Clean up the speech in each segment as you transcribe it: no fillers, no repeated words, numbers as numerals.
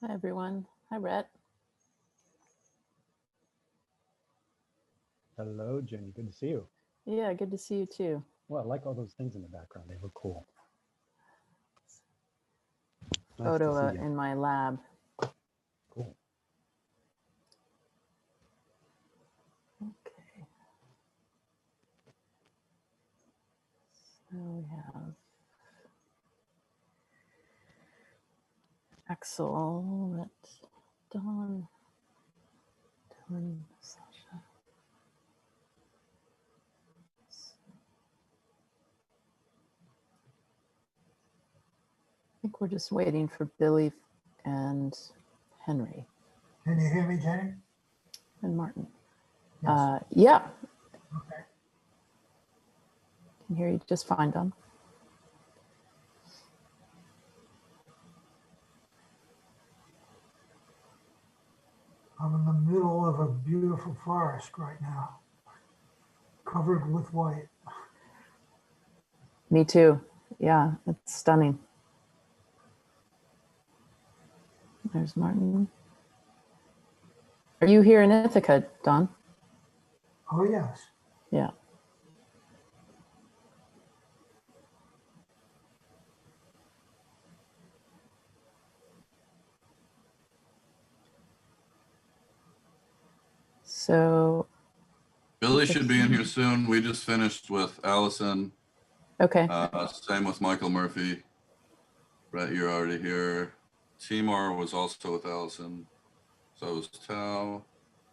Hi, everyone. Hi, Rhett. Hello, Jenny. Good to see you. Yeah, good to see you too. Well, I like all those things in the background. They look cool. Nice Photo to see you. in my lab. Cool. Okay. So we have Axel, Rhett, Dawn, Sasha. I think we're just waiting for Billy and Henry. Can you hear me, Jenny? And Martin. Yes. Yeah, Okay. can hear you just fine, Don. I'm in the middle of a beautiful forest right now, covered with white. Me too. Yeah, it's stunning. There's Martin. Are you here in Ithaca, Don? Oh, yes. Yeah. So Billy should be in here soon. We just finished with Allison. okay. Same with Michael Murphy. Brett, you're already here. Timur was also with Allison. So was Tao.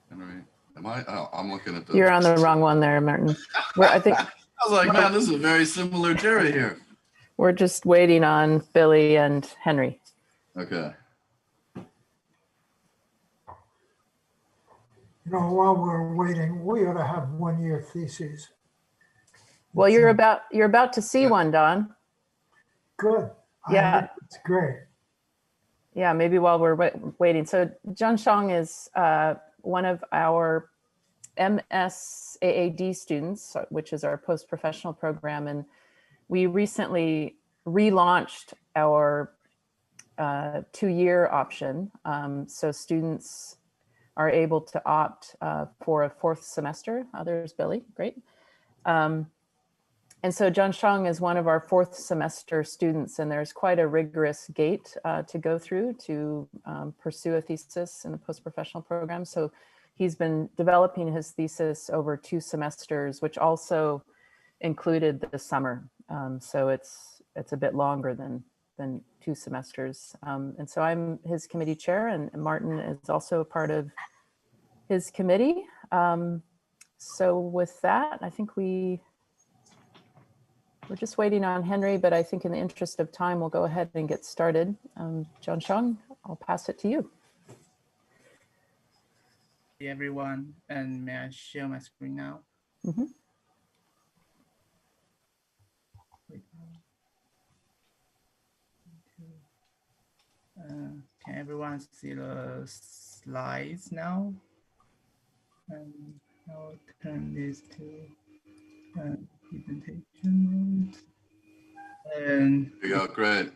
Henry. Am I? Oh, I'm looking at the. You're on the wrong one there, Martin. I think I was like, man, this is a very similar Jerry here. we're just waiting on Billy and Henry. Okay. You know, while we're waiting, we ought to have 1-year theses. Well, you're about to see one, Don. Good. Yeah. It's great. Yeah, maybe while we're waiting. So Zhenxiang is one of our MSAAD students, which is our post-professional program. And we recently relaunched our 2-year option. So students are able to opt for a 4th semester. There's Billy, great. And so Zhenxiang is one of our 4th semester students, and there's quite a rigorous gate to go through to pursue a thesis in the post-professional program. So he's been developing his thesis over 2 semesters, which also included the summer. So it's a bit longer than 2 semesters. And so I'm his committee chair, and Martin is also a part of his committee. So with that, I think we're just waiting on Henry, but I think in the interest of time, we'll go ahead and get started. Zhenxiang, I'll pass it to you. Hey everyone, and may I share my screen now? Mm-hmm. Can everyone see the slides now? And I'll turn this to presentation mode. And There you go. Great.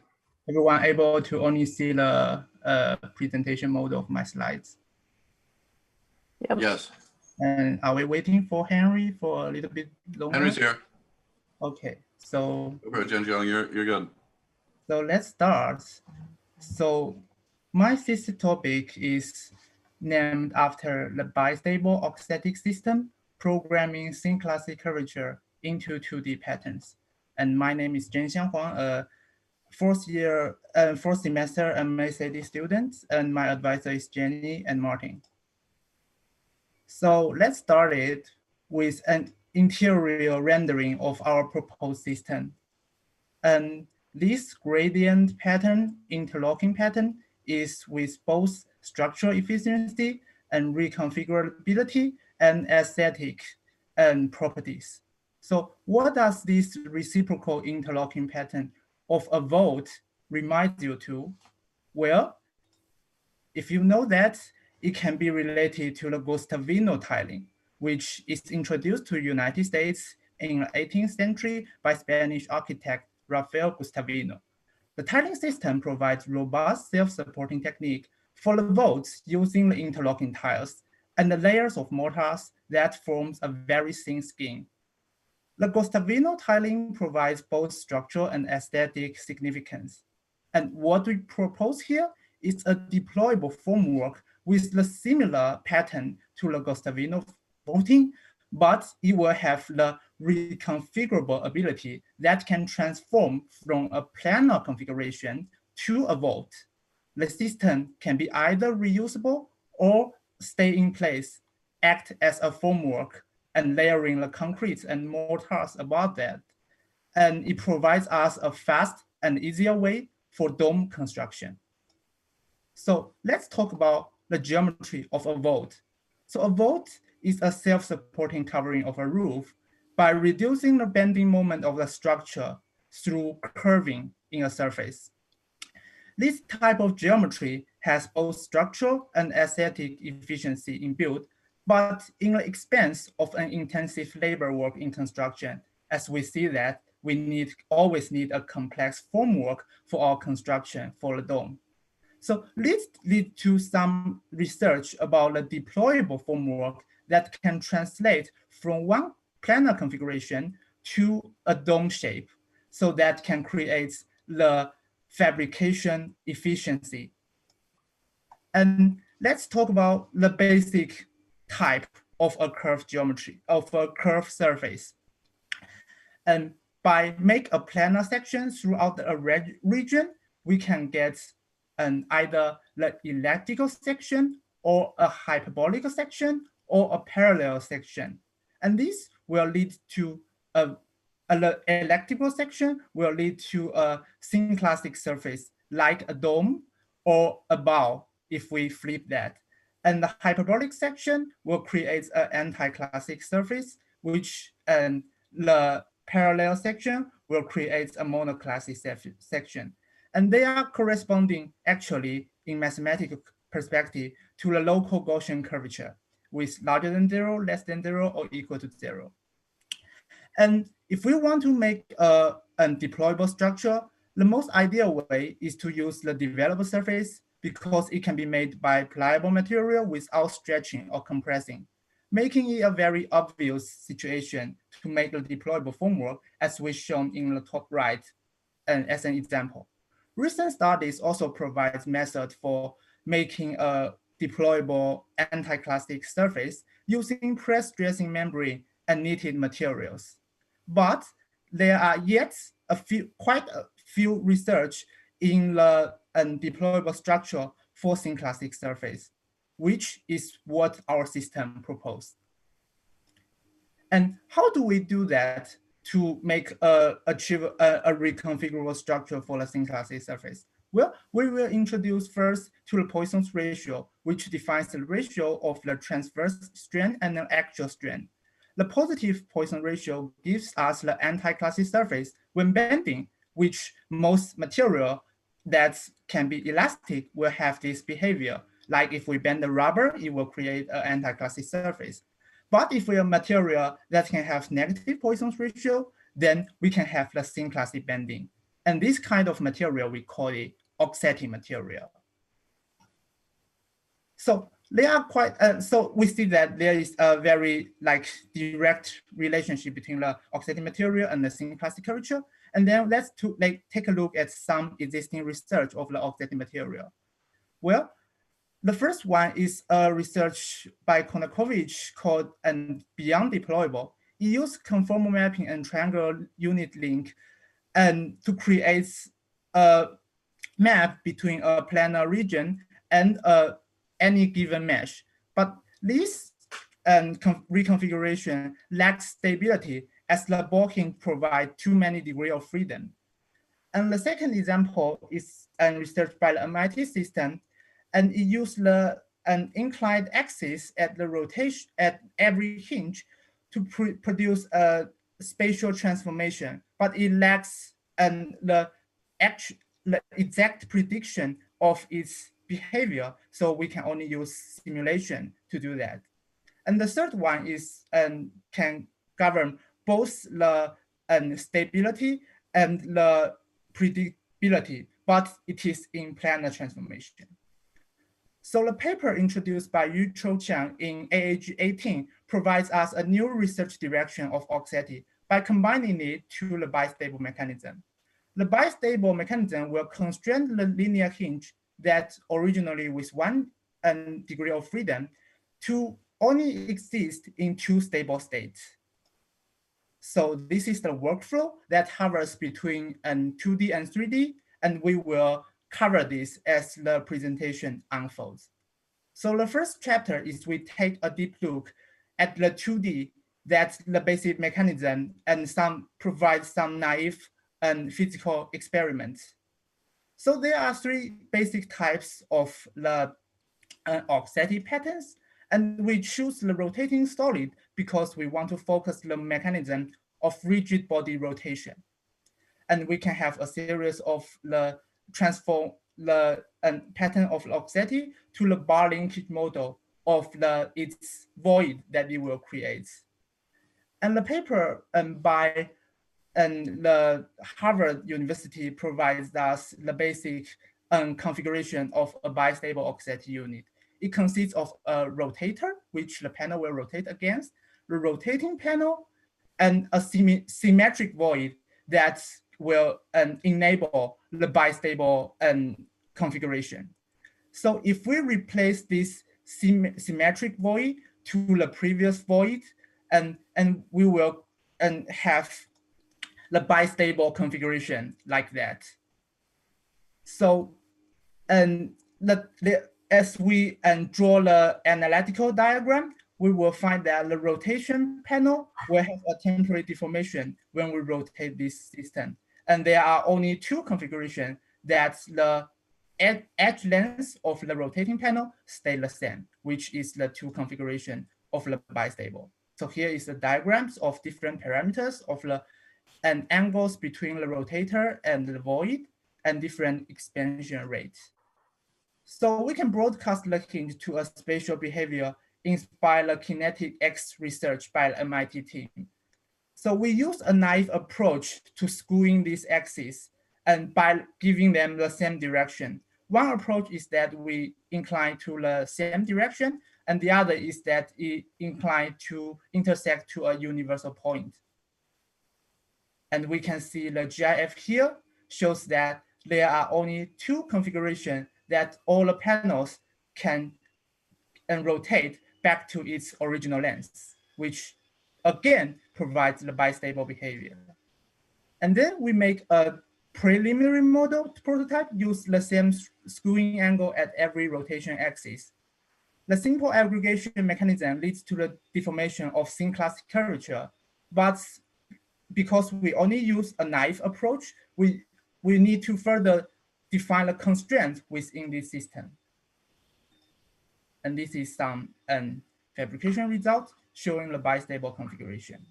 everyone able to only see the presentation mode of my slides. Yep. Yes. And are we waiting for Henry for a little bit longer? Henry's here. Okay, so Over, Zhenxiang, you're good. So let's start. So my thesis topic is named after the Bistable Auxetic System, programming synclassic curvature into 2D patterns. And my name is Zhenxiang Huang, a 4th semester MSAD student, and my advisor is Jenny and Martin. So let's start it with an interior rendering of our proposed system. And this gradient pattern, interlocking pattern, is with both structural efficiency and reconfigurability and aesthetic and properties. So what does this reciprocal interlocking pattern of a volt remind you to? Well, if you know that, it can be related to the Gustavino tiling, which is introduced to the United States in the 18th century by Spanish architect Rafael Gustavino. The tiling system provides robust self-supporting technique for the vaults using the interlocking tiles and the layers of mortars that forms a very thin skin. The Guastavino tiling provides both structural and aesthetic significance. And what we propose here is a deployable formwork with the similar pattern to the Guastavino vaulting, but it will have the reconfigurable ability that can transform from a planar configuration to a vault. The system can be either reusable or stay in place, act as a formwork, and layering the concrete and mortars above that. And it provides us a fast and easier way for dome construction. So let's talk about the geometry of a vault. So a vault is a self-supporting covering of a roof by reducing the bending moment of the structure through curving in a surface. This type of geometry has both structural and aesthetic efficiency inbuilt, but in the expense of an intensive labor work in construction, as we see that we always need a complex formwork for our construction for the dome. So this leads to some research about the deployable formwork that can translate from one planar configuration to a dome shape, so that can create the fabrication efficiency. And let's talk about the basic type of a curved geometry, of a curved surface. And by make a planar section throughout a region, we can get either the elliptical section or a hyperbolic section or a parallel section. And this will lead to the elliptical section will lead to a synclastic surface like a dome or a bow if we flip that. And the hyperbolic section will create an anti-classic surface, which the parallel section will create a monoclassic section. And they are corresponding actually in mathematical perspective to the local Gaussian curvature with larger than 0, less than 0, or equal to 0. And if we want to make a deployable structure, the most ideal way is to use the developable surface because it can be made by pliable material without stretching or compressing, making it a very obvious situation to make the deployable formwork as we shown in the top right and as an example. Recent studies also provide methods for making a deployable anti-classic surface using press-dressing membrane and knitted materials. But there are yet quite a few research in the deployable structure for synclastic surface, which is what our system proposed. And how do we do that to make achieve a reconfigurable structure for the synclastic surface? Well, we will introduce first to the Poisson's ratio, which defines the ratio of the transverse strain and the axial strain. The positive Poisson ratio gives us the anti-classic surface when bending, which most material that can be elastic will have this behavior. Like if we bend the rubber, it will create an anti-classic surface. But if we have material that can have negative Poisson's ratio, then we can have the synclastic bending. And this kind of material, we call it auxetic material. So they are quite, so we see that there is a very direct relationship between the auxetic material and the synclastic curvature. And then let's take a look at some existing research of the auxetic material. Well, the first one is a research by Konakovich called Beyond Deployable. It used conformal mapping and triangular unit link and to create a map between a planar region and any given mesh. But this reconfiguration lacks stability as the bulking provides too many degrees of freedom. And the second example is research by the MIT system, and it used an inclined axis at the rotation at every hinge to produce a spatial transformation, but it lacks the exact prediction of its behavior. So we can only use simulation to do that. And the third one is can govern both the stability and the predictability, but it is in planar transformation. So the paper introduced by Zhenxiang in AAG 18 provides us a new research direction of auxetic by combining it to the bistable mechanism. The bistable mechanism will constrain the linear hinge that originally with 1 degree of freedom to only exist in 2 stable states. So this is the workflow that hovers between 2D and 3D, and we will cover this as the presentation unfolds. So the first chapter is we take a deep look at the 2D, that's the basic mechanism, and provide some naive and physical experiments. So there are 3 basic types of the auxetic patterns, and we choose the rotating solid because we want to focus the mechanism of rigid body rotation. And we can have a series of the transform the pattern of auxetic to the bar linkage model of its void that it will create. And the paper by the Harvard University provides us the basic configuration of a bistable auxetic unit. It consists of a rotator, which the panel will rotate against, the rotating panel, and a symmetric void that will enable the bistable configuration. So if we replace this symmetric void to the previous void, and we will have the bistable configuration like that. So as we draw the analytical diagram, we will find that the rotation panel will have a temporary deformation when we rotate this system. And there are only 2 configurations that the edge length of the rotating panel stay the same, which is the 2 configuration of the bistable. So here is the diagrams of different parameters of the angles between the rotator and the void and different expansion rates. So we can broadcast the hinge to a spatial behavior inspired the kinetic X research by the MIT team. So we use a naive approach to skewing these axes and by giving them the same direction. One approach is that we incline to the same direction, and the other is that it incline to intersect to a universal point. And we can see the GIF here shows that there are only 2 configurations that all the panels can rotate back to its original length, which again provides the bistable behavior. And then we make a preliminary model prototype, use the same skewing angle at every rotation axis. The simple aggregation mechanism leads to the deformation of thin classic curvature, but because we only use a naive approach, we need to further define the constraints within this system. And this is some fabrication results showing the bistable configuration.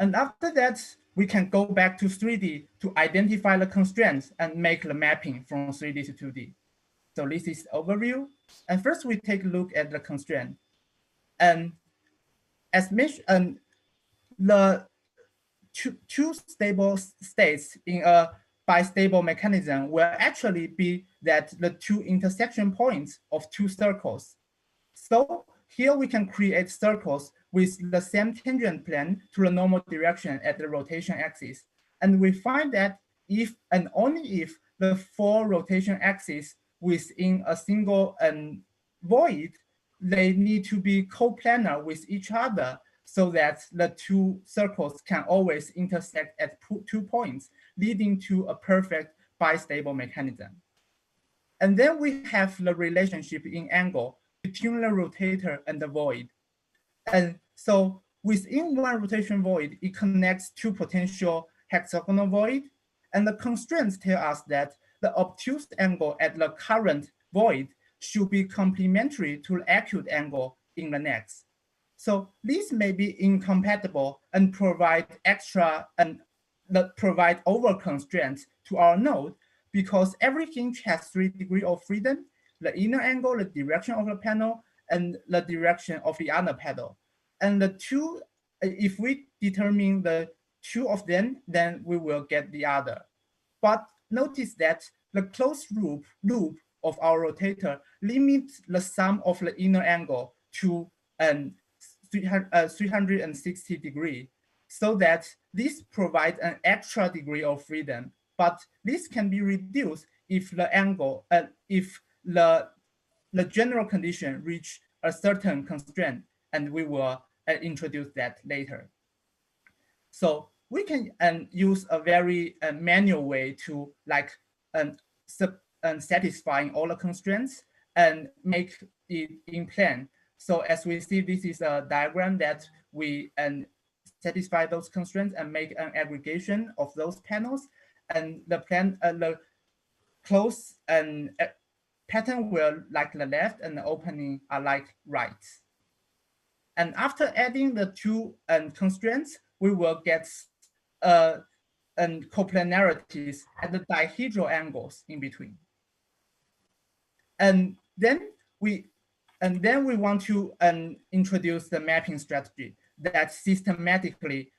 And after that, we can go back to 3D to identify the constraints and make the mapping from 3D to 2D. So this is overview. And first we take a look at the constraint. And as mentioned, the two stable states in a bistable mechanism will actually be that the 2 intersection points of 2 circles. So here we can create circles with the same tangent plane to the normal direction at the rotation axis. And we find that if and only if the 4 rotation axes within a single void, they need to be coplanar with each other so that the 2 circles can always intersect at 2 points, leading to a perfect bistable mechanism. And then we have the relationship in angle between the rotator and the void. And so within one rotation void, it connects 2 potential hexagonal void. And the constraints tell us that the obtuse angle at the current void should be complementary to the acute angle in the next. So these may be incompatible and provide extra and provide over constraints to our node because every hinge has 3 degrees of freedom, the inner angle, the direction of the panel, and the direction of the other panel. And the 2 if we determine the two of them, then we will get the other. But notice that the closed loop of our rotator limits the sum of the inner angle to 360 degree, so that this provides an extra degree of freedom. But this can be reduced if the angle, if the general condition reach a certain constraint, and we will introduce that later. So we can use a very manual way to satisfying all the constraints and make it in plan. So as we see, this is a diagram that we satisfy those constraints and make an aggregation of those panels, and the plan, the close and pattern will like the left and the opening are like right. And after adding the two constraints, we will get coplanarities at the dihedral angles in between. And then we want to introduce the mapping strategy that systematically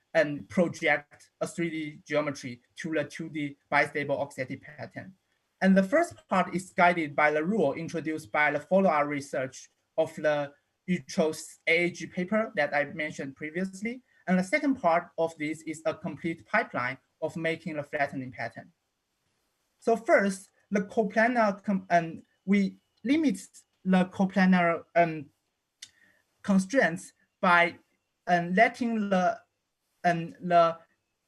project a 3D geometry to the 2D bistable auxetic pattern. And the first part is guided by the rule introduced by the follow-up research of the Ucho's AAG paper that I mentioned previously. And the second part of this is a complete pipeline of making the flattening pattern. So first, the coplanar, we limit the coplanar constraints by letting the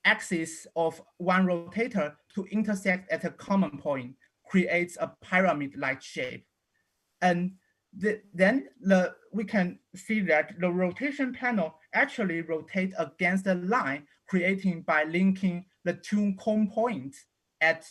axis of one rotator to intersect at a common point, creates a pyramid-like shape. And then we can see that the rotation panel actually rotates against the line created by linking the two cone points at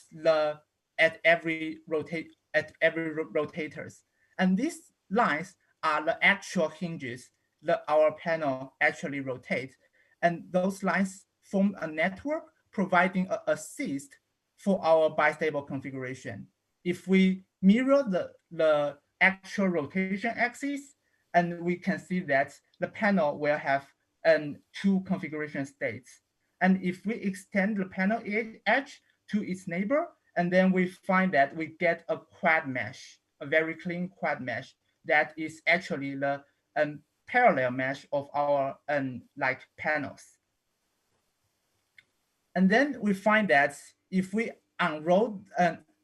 every rotators. And these lines are the actual hinges that our panel actually rotates. And those lines form a network providing an assist for our bistable configuration. If we mirror the actual rotation axis, and we can see that the panel will have two configuration states. And if we extend the panel edge to its neighbor, and then we find that we get a quad mesh, a very clean quad mesh that is actually the parallel mesh of our panels. And then we find that if we unroll,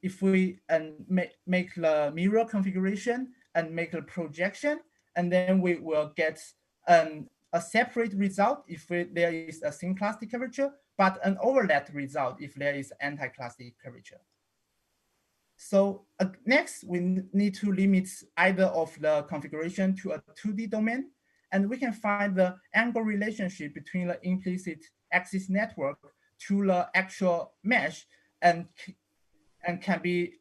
if we make the mirror configuration and make the projection, and then we will get a separate result if there is a synclastic curvature, but an overlap result if there is anti-clastic curvature. So next, we need to limit either of the configuration to a 2D domain, and we can find the angle relationship between the implicit axis network to the actual mesh, and can be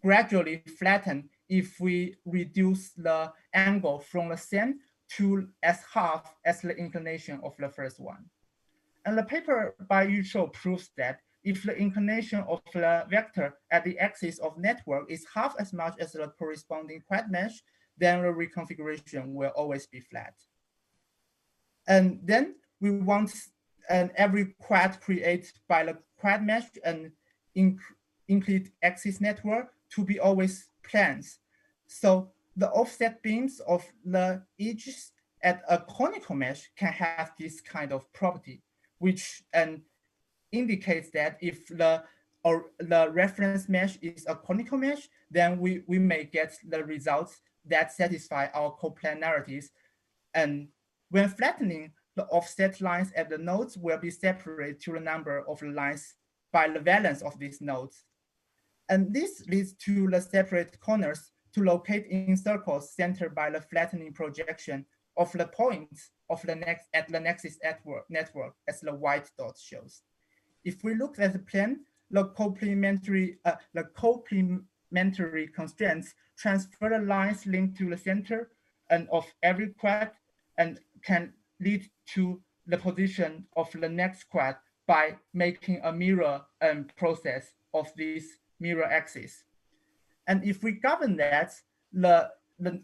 gradually flattened if we reduce the angle from the same to as half as the inclination of the first one. And the paper by Ucho proves that if the inclination of the vector at the axis of network is half as much as the corresponding quad mesh, then the reconfiguration will always be flat. And then we want every quad created by the quad mesh and include axis network to be always planes. So the offset beams of the edges at a conical mesh can have this kind of property, which indicates that if the reference mesh is a conical mesh, then we may get the results that satisfy our coplanarities. And when flattening, the offset lines at the nodes will be separated to the number of lines by the valence of these nodes. And this leads to the separate corners to locate in circles centered by the flattening projection of the points of the nexus network, as the white dot shows. If we look at the plan, the complementary constraints transfer the lines linked to the center and of every quad, and can lead to the position of the next quad by making a mirror process of this mirror axis. And if we govern that, the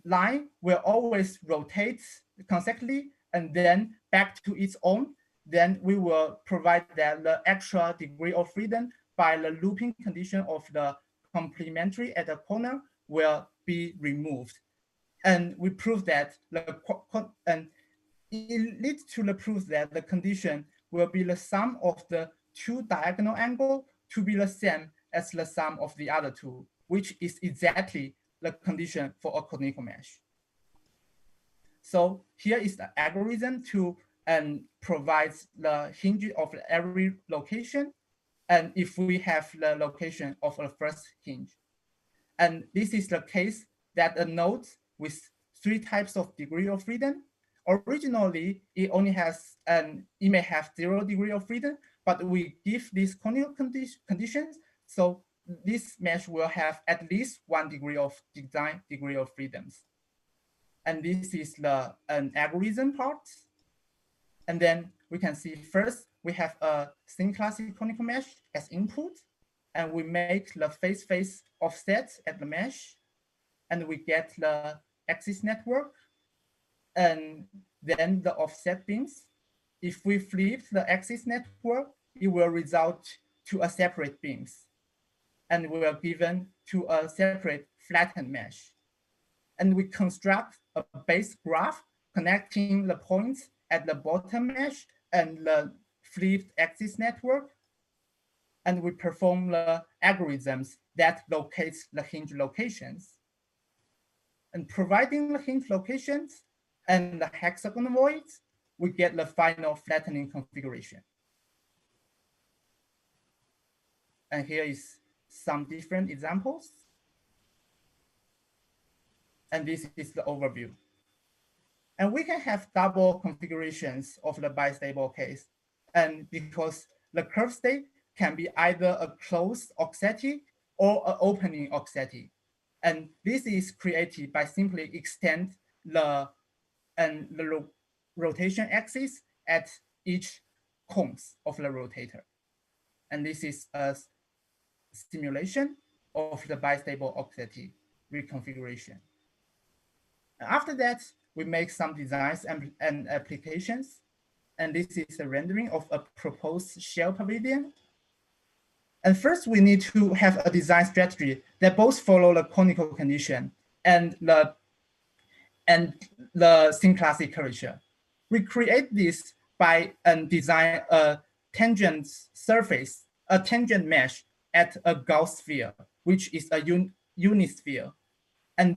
line will always rotate consecutively and then back to its own, then we will provide that the extra degree of freedom by the looping condition of the complementary at the corner will be removed. And we prove that and it leads to the proof that the condition will be the sum of the two diagonal angles to be the same as the sum of the other two, which is exactly the condition for a conical mesh. So here is the algorithm to provides the hinge of every location, and if we have the location of the first hinge. And this is the case that a node with 3 types of degree of freedom. Originally, it only has, it may have 0 degree of freedom, but we give these conical conditions, so this mesh will have at least 1 degree of design degree of freedoms. And this is the algorithm part. And then we can see first, we have a thin classic conical mesh as input, and we make the phase offset at the mesh, and we get the axis network, and then the offset beams. If we flip the axis network, it will result to a separate beams, and we are given to a separate flattened mesh. And we construct a base graph connecting the points at the bottom mesh and the flipped axis network. And we perform the algorithms that locates the hinge locations. And providing the hinge locations and the hexagon voids, we get the final flattening configuration. And here is some different examples. And this is the overview. And we can have double configurations of the bistable case. And because the curve state can be either a closed auxetic or an opening auxetic. And this is created by simply extend the rotation axis at each cones of the rotator. And this is a simulation of the bistable auxetic reconfiguration. After that, we make some designs and applications. And this is a rendering of a proposed shell pavilion. And first, we need to have a design strategy that both follow the conical condition and the thin classic curvature. We create this by design a tangent surface, a tangent mesh at a Gauss sphere, which is a unit sphere. And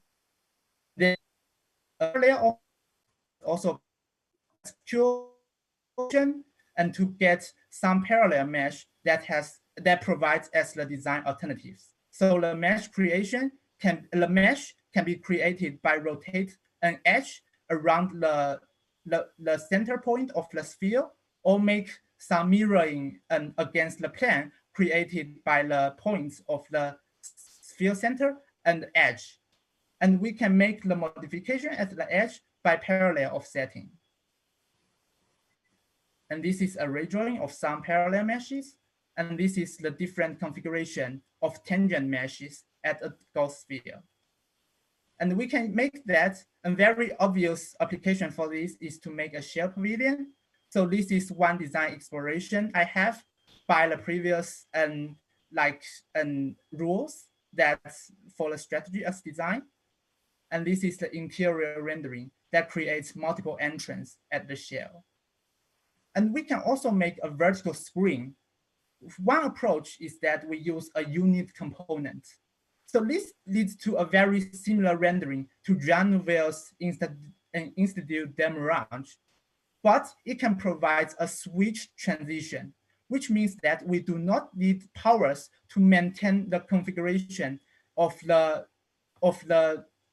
then a layer of also and to get some parallel mesh that provides as the design alternatives. So the mesh can be created by rotate an edge around the center point of the sphere, or make some mirroring against the plane created by the points of the sphere center and edge. And we can make the modification at the edge by parallel offsetting. And this is a redrawing of some parallel meshes. And this is the different configuration of tangent meshes at a Gauss sphere. And we can make that a very obvious application for this is to make a shell pavilion. So this is one design exploration I have by the previous rules that for the strategy as design. And this is the interior rendering that creates multiple entrances at the shell. And we can also make a vertical screen. One approach is that we use a unit component. So this leads to a very similar rendering to Jean Nouvel's Institut Demirage, but it can provide a switch transition, which means that we do not need powers to maintain the configuration of the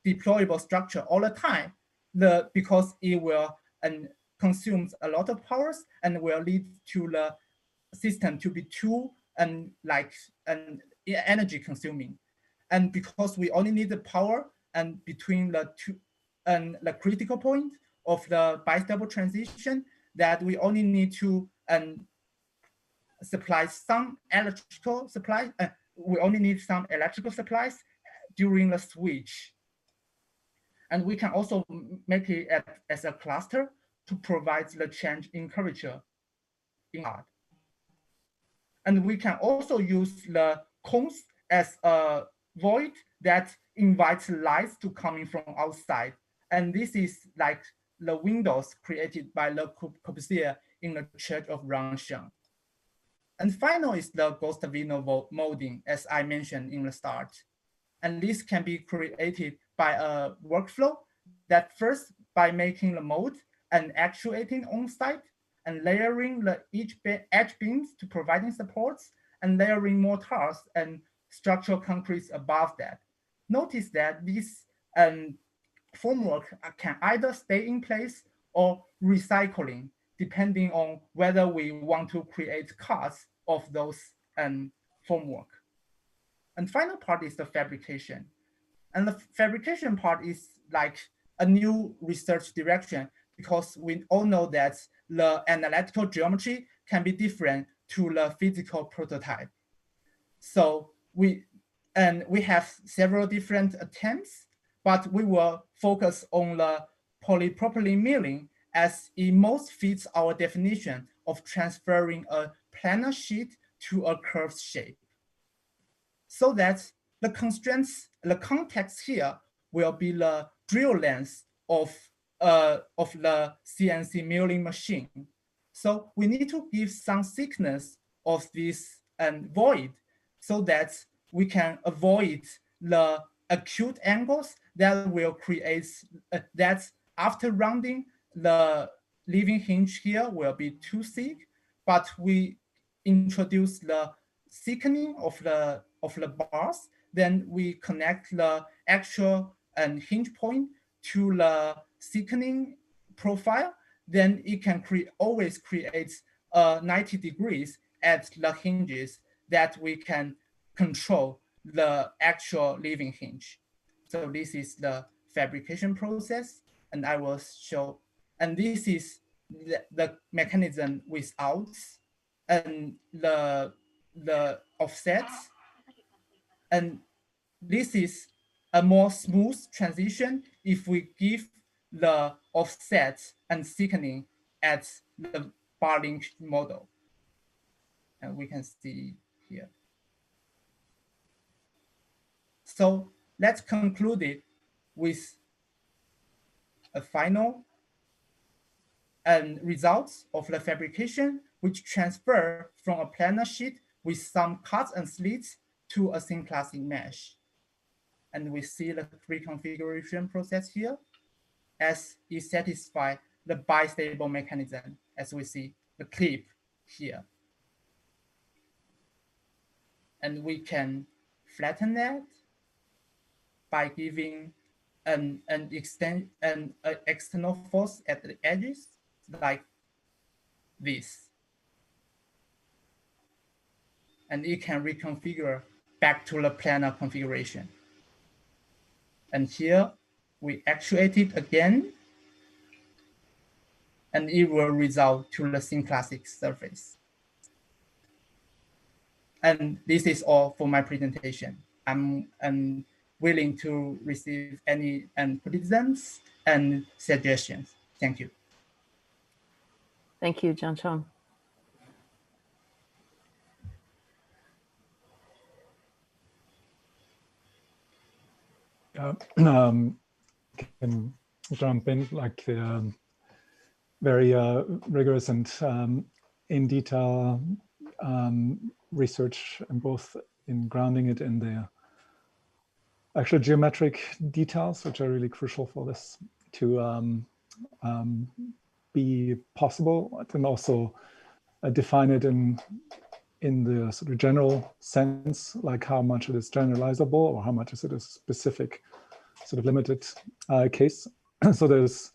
deployable structure all the time, because it will consumes a lot of powers and will lead to the system to be too energy consuming. And because we only need the power and between the two and the critical point of the bistable transition, that we only need to supply some electrical supply. We only need some electrical supplies during the switch. And we can also make it as a cluster to provide the change in curvature in art. And we can also use the cones as a void that invites lights to come in from outside. And this is like the windows created by Le Corbusier in the Church of Zhenxiang. And final is the ghost vinyl molding, as I mentioned in the start. And this can be created by a workflow that first by making the mold and actuating on site and layering the edge beams to providing supports and layering mortars and structural concretes above that. Notice that this formwork can either stay in place or recycling, depending on whether we want to create cuts of those formwork. And final part is the fabrication. And the fabrication part is like a new research direction, because we all know that the analytical geometry can be different to the physical prototype. So we have several different attempts, but we will focus on the polypropylene milling as it most fits our definition of transferring a planar sheet to a curved shape. So that the constraints, the context here will be the drill length of the CNC milling machine. So we need to give some thickness of this void so that we can avoid the acute angles that will create, that after rounding, the leading hinge here will be too thick, but we introduce the thickening of the bars, then we connect the actual hinge point to the thickening profile, then it can always create 90 degrees at the hinges that we can control the actual leading hinge. So this is the fabrication process, and I will show, and this is the mechanism without and the offsets. And this is a more smooth transition if we give the offset and thickening at the bar link model. And we can see here. So let's conclude it with a final results of the fabrication, which transfer from a planar sheet with some cuts and slits to a thin plastic mesh. And we see the reconfiguration process here as it satisfies the bistable mechanism, as we see the clip here. And we can flatten that by giving an external force at the edges, like this. And it can reconfigure back to the planar configuration. And here we actuate it again, and it will result to the thin plastic surface. And this is all for my presentation. I'm willing to receive any criticisms and suggestions. Thank you. Thank you, Zhenxiang. Can jump in, like the very rigorous and in detail research, and both in grounding it in the actual geometric details, which are really crucial for this to be possible, and also define it in the sort of general sense, like how much it is generalizable or how much is it a specific sort of limited case. So there's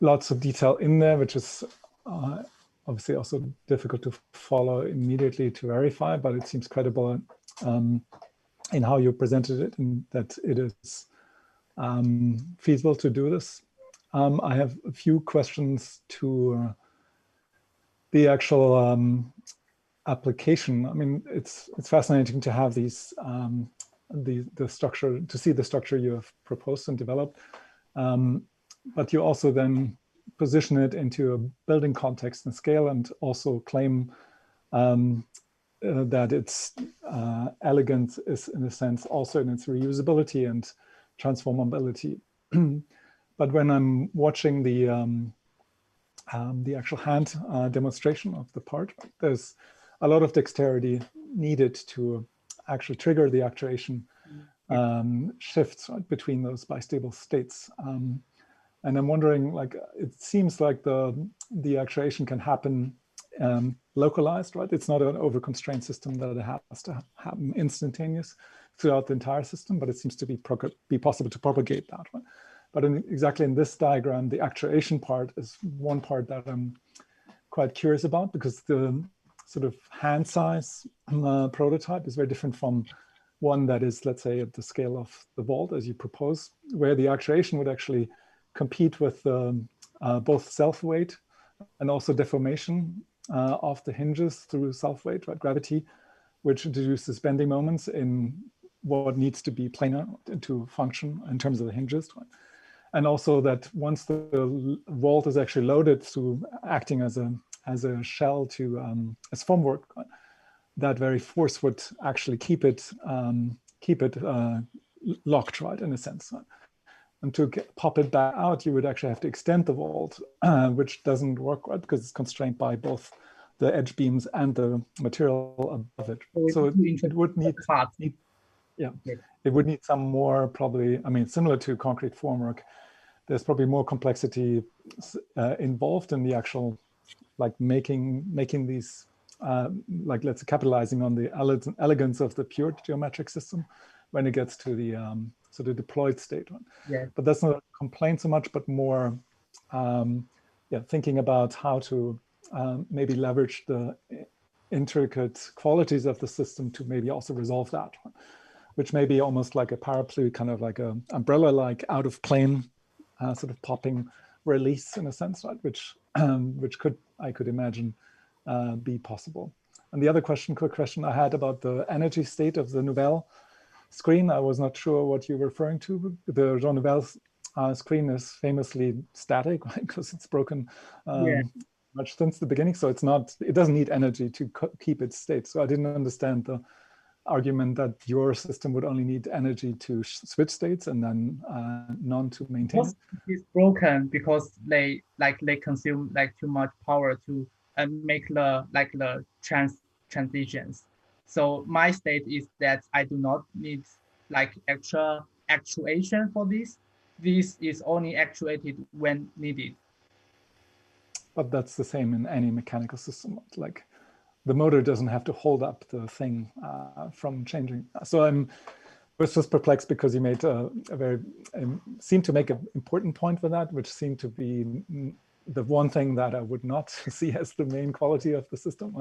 lots of detail in there, which is obviously also difficult to follow immediately to verify, but it seems credible in how you presented it, and that it is feasible to do this. I have a few questions to the actual application. I mean, it's fascinating to have these the structure, to see the structure you have proposed and developed, but you also then position it into a building context and scale, and also claim that its elegance is, in a sense, also in its reusability and transformability. But when I'm watching the actual hand demonstration of the part, there's a lot of dexterity needed to actually trigger the actuation shifts, right, between those bistable states. And I'm wondering, like, it seems like the actuation can happen localized, right? It's not an over-constrained system that it has to happen instantaneous throughout the entire system, but it seems to be possible to propagate that, right? But exactly in this diagram, the actuation part is one part that I'm quite curious about, because the sort of hand size prototype is very different from one that is, let's say, at the scale of the vault, as you propose, where the actuation would actually compete with both self-weight and also deformation of the hinges through self-weight, right, gravity, which introduces bending moments in what needs to be planar to function in terms of the hinges, right? And also that once the vault is actually loaded through acting as a shell to as formwork, right, that very force would actually keep it locked, right, in a sense. Right? And to pop it back out, you would actually have to extend the vault, which doesn't work, right, because it's constrained by both the edge beams and the material above it. So it would need, it would need some more, probably, I mean, similar to concrete formwork, there's probably more complexity involved in the actual, like making these, like, let's say, capitalizing on the elegance of the pure geometric system when it gets to the sort of deployed state. Right? Yeah. But that's not a complaint so much, but more, thinking about how to maybe leverage the intricate qualities of the system to maybe also resolve that, right? Which may be almost like a parapluie, kind of like a umbrella-like out of plane sort of popping release in a sense, right? Which I could imagine be possible. And the other quick question I had about the energy state of the Nouvelle screen, I was not sure what you were referring to. The Jean Nouvel screen is famously static, right? Because it's broken much since the beginning. So it doesn't need energy to keep its state. So I didn't understand the argument that your system would only need energy to switch states and then none to maintain it. It's broken because they consume like too much power to make the transitions. So my state is that I do not need like extra actuation for this. This is only actuated when needed. But that's the same in any mechanical system. Like the motor doesn't have to hold up the thing from changing. So I was just perplexed because you made seemed to make an important point for that, which seemed to be the one thing that I would not see as the main quality of the system.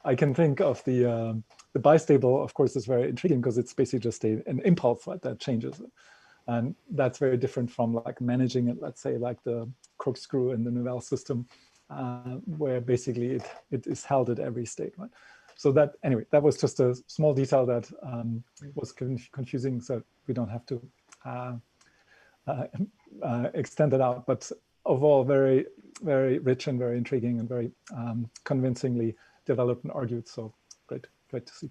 I can think of the bistable, of course, is very intriguing because it's basically just an impulse, right, that changes it. And that's very different from like managing it, let's say, like the corkscrew in the Nouvelle system, where basically it is held at every state, right? So that, anyway, that was just a small detail that was confusing, so we don't have to extend it out. But overall, very, very rich and very intriguing and very convincingly developed and argued. So great to see.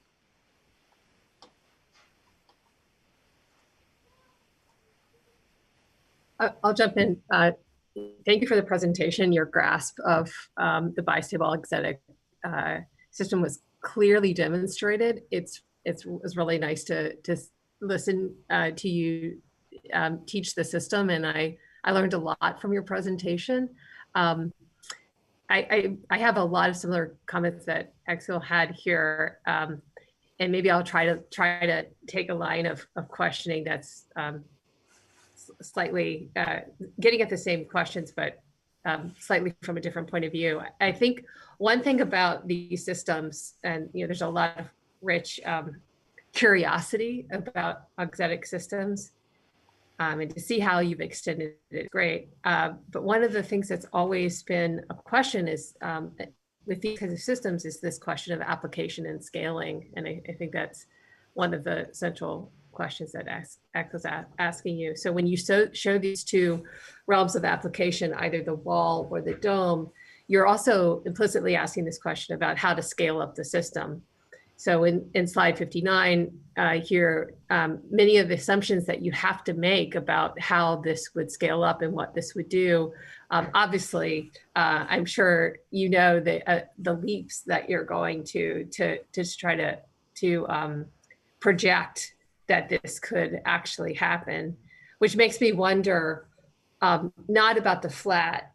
I'll jump in. Thank you for the presentation. Your grasp of the Bistable Auxetic system was clearly demonstrated. It was really nice to listen to you teach the system, and I learned a lot from your presentation. I have a lot of similar comments that Axel had here, and maybe I'll try to take a line of questioning that's slightly getting at the same questions, but slightly from a different point of view. I think one thing about these systems, and there's a lot of rich curiosity about auxetic systems, and to see how you've extended it is great. But one of the things that's always been a question is with these kinds of systems is this question of application and scaling, and I think that's one of the central questions that Ek was asking you. So when you show these two realms of application, either the wall or the dome, you're also implicitly asking this question about how to scale up the system. So in slide 59 here, many of the assumptions that you have to make about how this would scale up and what this would do, obviously, I'm sure you know the leaps that you're going to try to project that this could actually happen, which makes me wonder, not about the flat,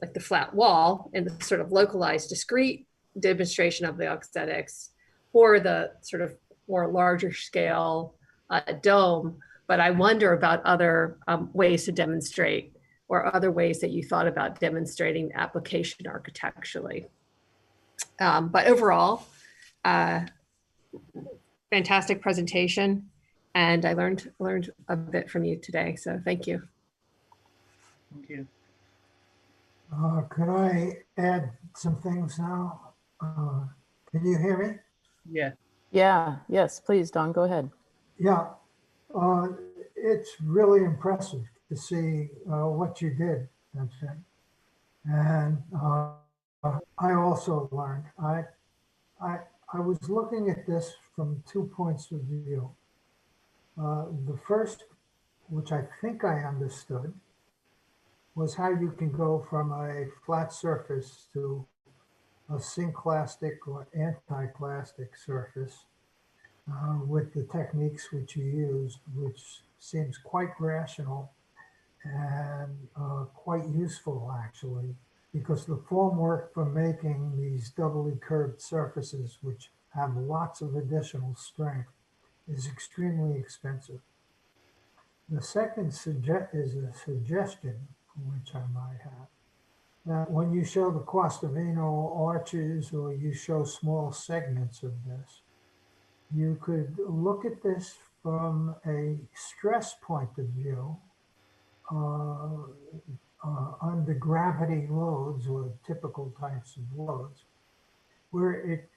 like the flat wall and the sort of localized discrete demonstration of the auxetics, or the sort of more larger scale dome, but I wonder about other ways to demonstrate, or other ways that you thought about demonstrating application architecturally. But overall, fantastic presentation, and I learned a bit from you today, so thank you. Thank you. Could I add some things now? Can you hear me? Yeah. Yeah, yes, please, Don, go ahead. Yeah, it's really impressive to see what you did, Zhenxiang. And I also learned. I was looking at this from 2 points of view. The first, which I think I understood, was how you can go from a flat surface to a synclastic or anticlastic surface with the techniques which you used, which seems quite rational and quite useful, actually, because the formwork for making these doubly curved surfaces, which have lots of additional strength, is extremely expensive. The second is a suggestion, which I might have, that when you show the Costavino arches or you show small segments of this, you could look at this from a stress point of view under gravity loads or typical types of loads, where it,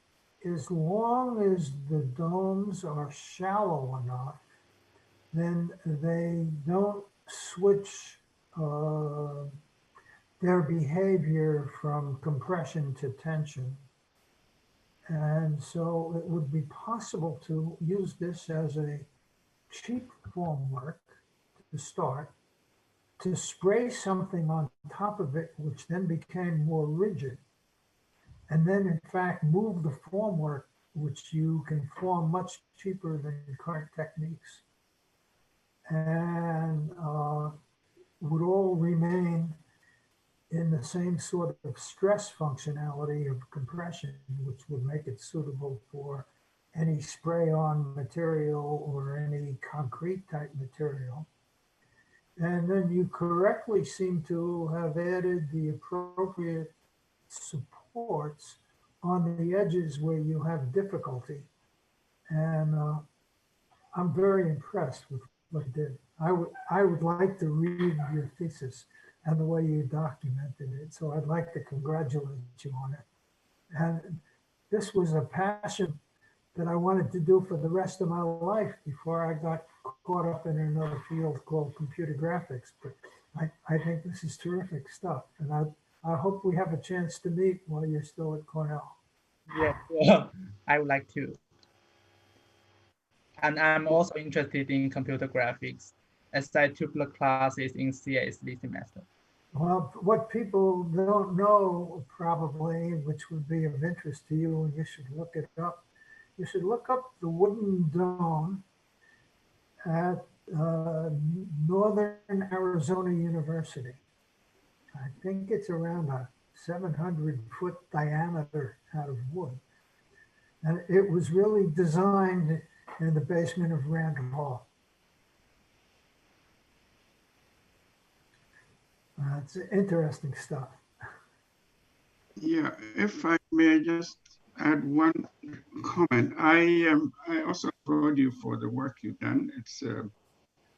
as long as the domes are shallow enough, then they don't switch their behavior from compression to tension. And so it would be possible to use this as a cheap formwork to start, to spray something on top of it, which then became more rigid, and then in fact move the formwork, which you can form much cheaper than current techniques, and would all remain in the same sort of stress functionality of compression, which would make it suitable for any spray-on material or any concrete type material. And then you correctly seem to have added the appropriate supports on the edges where you have difficulty. And I'm very impressed with what you did. I would like to read your thesis and the way you documented it. So I'd like to congratulate you on it. And this was a passion that I wanted to do for the rest of my life before I got caught up in another field called computer graphics. But I think this is terrific stuff. And I hope we have a chance to meet while you're still at Cornell. Yeah, I would like to. And I'm also interested in computer graphics, as I took the classes in CS this semester. Well, what people don't know probably, which would be of interest to you, and you should look it up, you should look up the wooden dome at Northern Arizona University. I think it's around a 700-foot diameter out of wood. And it was really designed in the basement of Rand Hall. It's interesting stuff. Yeah, if I may just add one comment. I also applaud you for the work you've done. It's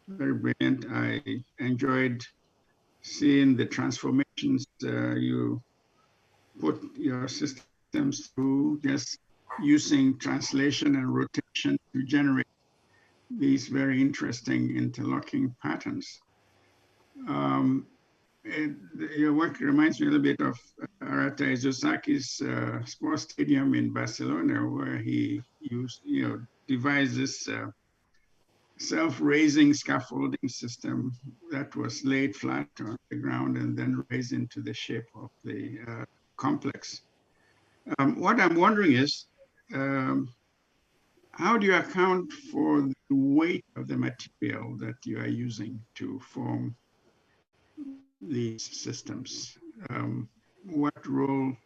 very brilliant. I enjoyed seeing the transformations you put your systems through, just using translation and rotation to generate these very interesting interlocking patterns. Your work reminds me a little bit of Arata Izosaki's sports stadium in Barcelona, where he devised this self-raising scaffolding system that was laid flat on the ground and then raised into the shape of the complex. What I'm wondering is, how do you account for the weight of the material that you are using to form these systems? What role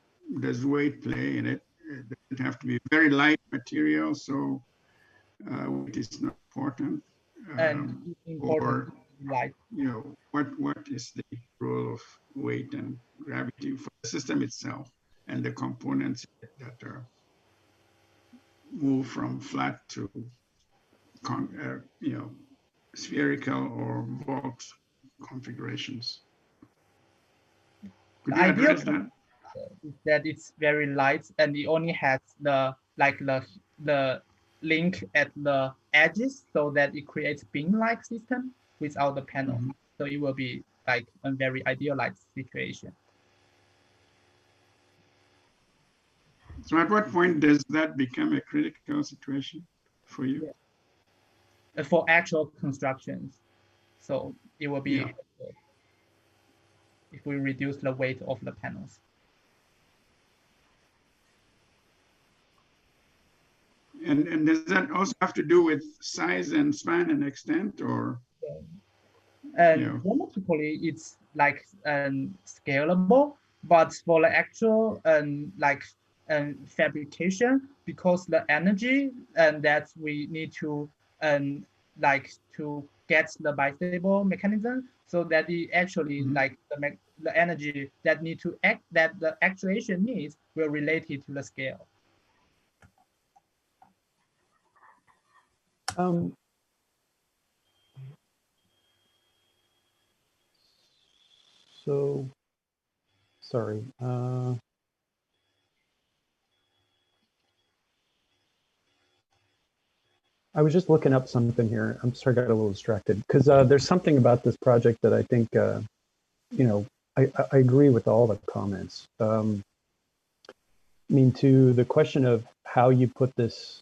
does weight play in it? Does it have to be very light material, so weight is not important? And important, like, what is the role of weight and gravity for the system itself and the components that are moved from flat to spherical or box configurations? Could the you idea address that? is that it's very light and it only has the link at the edges, so that it creates beam-like system without the panel. Mm-hmm. So it will be like a very idealized situation. So at what point does that become a critical situation for you? For actual constructions. So it will be helpful if we reduce the weight of the panels. And does that also have to do with size and span and extent, or? And geometrically, it's like scalable, but for the actual fabrication, because the energy and that we need to to get the bistable mechanism, so that it actually the energy that need to act that the actuation needs will relate it to the scale. So, sorry. I was just looking up something here. I'm sorry, I got a little distracted because there's something about this project that I think, I agree with all the comments. I mean, to the question of how you put this,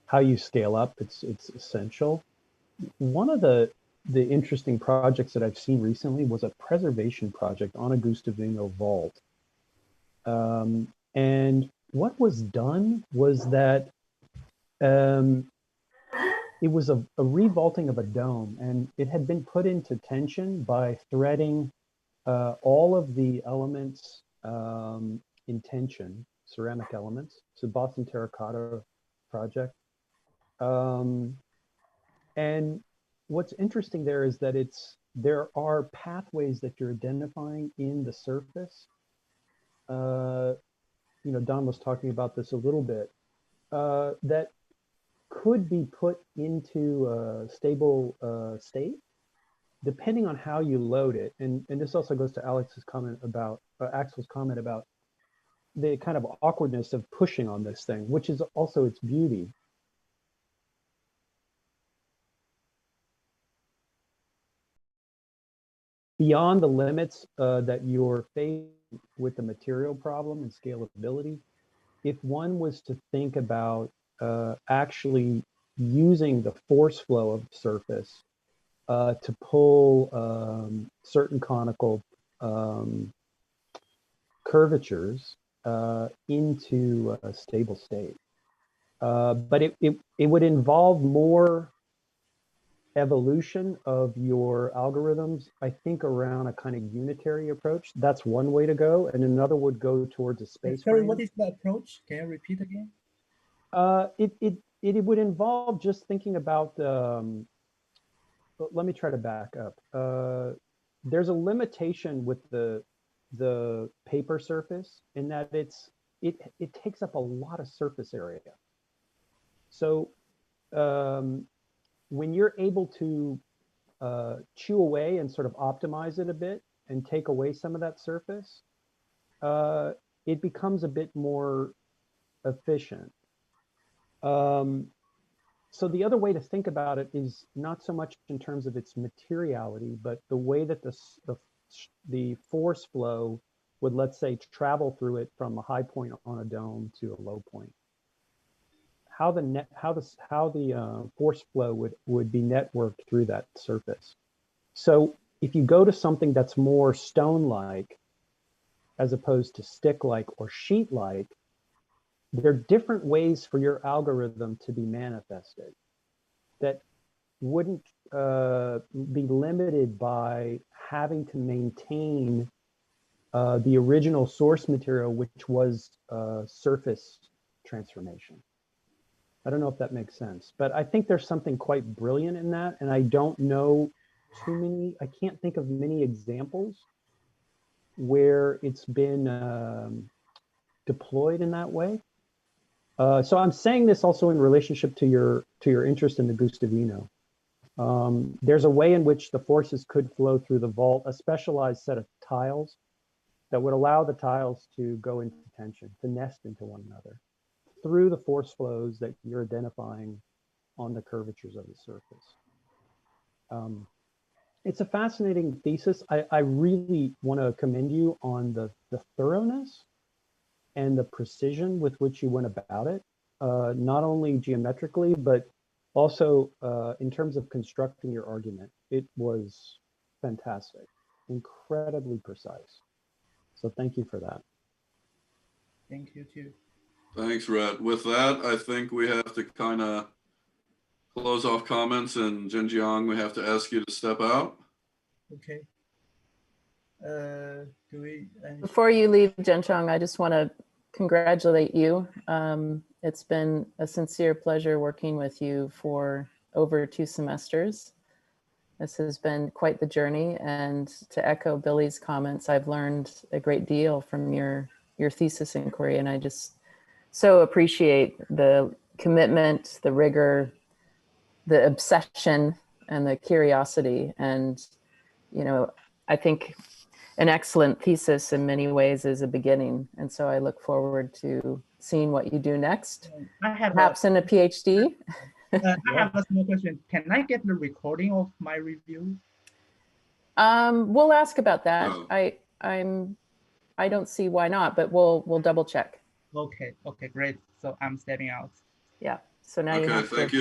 how you scale up, it's essential. One of the interesting projects that I've seen recently was a preservation project on a Gustavino vault. And what was done was that it was a revaulting of a dome, and it had been put into tension by threading all of the elements in tension, ceramic elements. It's a Boston Terracotta project. And what's interesting there is that there are pathways that you're identifying in the surface. Don was talking about this a little bit, that could be put into a stable state, depending on how you load it. And this also goes to Axel's comment about the kind of awkwardness of pushing on this thing, which is also its beauty. Beyond the limits that you're facing with the material problem and scalability, if one was to think about actually using the force flow of the surface to pull certain conical curvatures into a stable state. But it would involve more evolution of your algorithms, I think, around a kind of unitary approach. That's one way to go, and another would go towards a space Sorry, frame. what is the approach? Can you repeat again? It would involve just thinking about, let me try to back up. There's a limitation with the paper surface in that it takes up a lot of surface area. So when you're able to chew away and sort of optimize it a bit and take away some of that surface, it becomes a bit more efficient. So the other way to think about it is not so much in terms of its materiality, but the way that the force flow would, let's say, travel through it from a high point on a dome to a low point. How the force flow would be networked through that surface. So if you go to something that's more stone-like, as opposed to stick-like or sheet-like, there are different ways for your algorithm to be manifested that wouldn't be limited by having to maintain the original source material, which was surface transformation. I don't know if that makes sense, but I think there's something quite brilliant in that. And I don't know I can't think of many examples where it's been deployed in that way. So I'm saying this also in relationship to your interest in the Gustavino. There's a way in which the forces could flow through the vault, a specialized set of tiles that would allow the tiles to go into tension, to nest into one another through the force flows that you're identifying on the curvatures of the surface. It's a fascinating thesis. I really want to commend you on the thoroughness and the precision with which you went about it, not only geometrically, but also in terms of constructing your argument. It was fantastic, incredibly precise. So thank you for that. Thank you too. Thanks, Rhett. With that, I think we have to kind of close off comments, and Zhenxiang, we have to ask you to step out. Okay. Before you leave, Zhenxiang, I just want to congratulate you. It's been a sincere pleasure working with you for over 2 semesters. This has been quite the journey, and to echo Billy's comments, I've learned a great deal from your thesis inquiry, and I just so appreciate the commitment, the rigor, the obsession, and the curiosity. And, you know, I think an excellent thesis in many ways is a beginning. And so I look forward to seeing what you do next, perhaps in a PhD. I have a small question. Can I get the recording of my review? We'll ask about that. Oh. I don't see why not, but we'll double check. Okay, great. So I'm stepping out. Yeah. So now Okay, you have to. thank you.